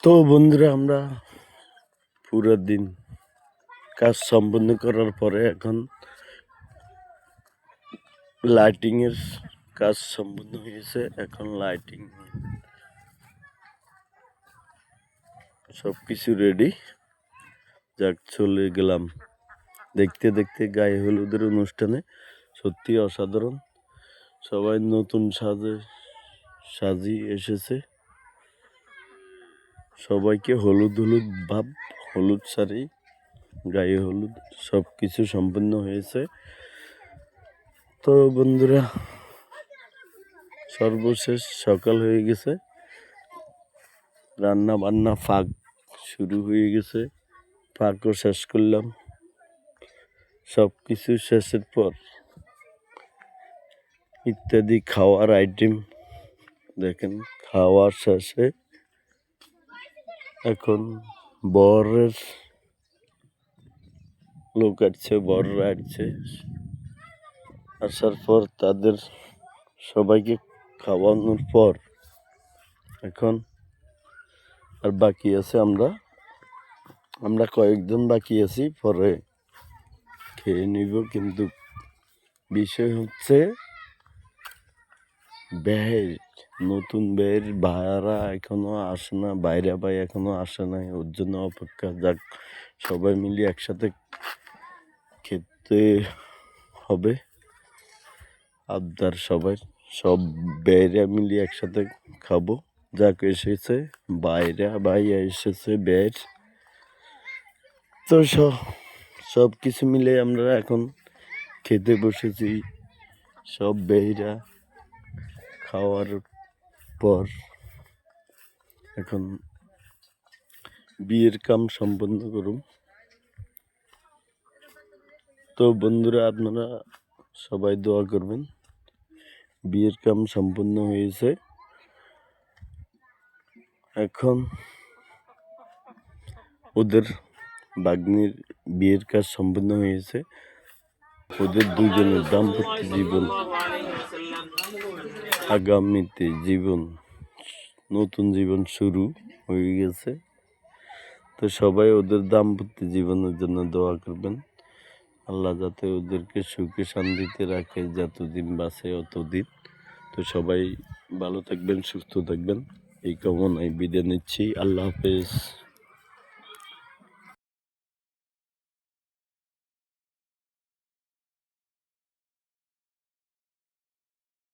তো বন্ধুরা, আমরা পুরো দিন কাজ সম্পন্ন করার পরে এখন লাইটিং এর কাজ সম্পন্ন হয়েছে। এখন লাইটিং সবকিছু রেডি। যাক, চলে গেলাম দেখতে দেখতে গায়ে হলুদের অনুষ্ঠানে। সত্যি অসাধারণ, সবাই নতুন সাজিয়ে এসেছে। সবাইকে হলুদ হলুদ ভাব, হলুদ শাড়ি, গায়ে হলুদ, সব কিছু সম্পন্ন হয়েছে। তো বন্ধুরা, সর্বশেষ সকাল হয়ে গেছে, রান্না বান্না ফাঁক শুরু হয়ে গেছে। ফাঁকও শেষ করলাম। সব কিছু শেষের পর ইত্যাদি খাওয়ার আইটেম দেখেন, খাওয়ার শেষে এখন বরের লোক আসছে, বররা আসছে। আসার পর তাদের সবাইকে খাওয়ানোর পর এখন আর বাকি আছে, আমরা কয়েকজন বাকি আছি, পরে খেয়ে নিব। কিন্তু বিষয় হচ্ছে ব্যয়, নতুন ব্যয়ের ভাড়া এখনো আসে না, বাইরে ভাই এখনো আসে নাই, ওর জন্য অপেক্ষা। যাক, সবাই মিলে একসাথে খেতে হবে। আবদার সবাই, সব ব্যয়রা মিলিয়ে একসাথে খাবো। যাক, এসেছে বাইরে, ভাইয়া এসেছে ব্যয়ের। তো সব কিছু মিলে আমরা এখন খেতে বসেছি। সব ব্যয়রা খাওয়ার পর এখন বিয়ের কাম সম্পন্ন করুন। তো বন্ধুরা, আপনারা সবাই দোয়া করবেন। বিয়ের কাম সম্পন্ন হয়েছে। এখন ওদের বাগ্নির বিয়ের কাজ সম্পন্ন হয়েছে। ওদের দুজনের দাম্পত্য জীবন, আগামীতে নতুন জীবন শুরু হয়ে গেছে। তো সবাই ওদের দাম্পত্য জীবনের জন্য দোয়া করবেন। আল্লাহ যাতে ওদেরকে সুখে শান্তিতে রাখে, যতদিন বাঁচে অতদিন। তো সবাই ভালো থাকবেন, সুস্থ থাকবেন, এই কামনায় বিদায় নিচ্ছি। আল্লাহ হাফেজ।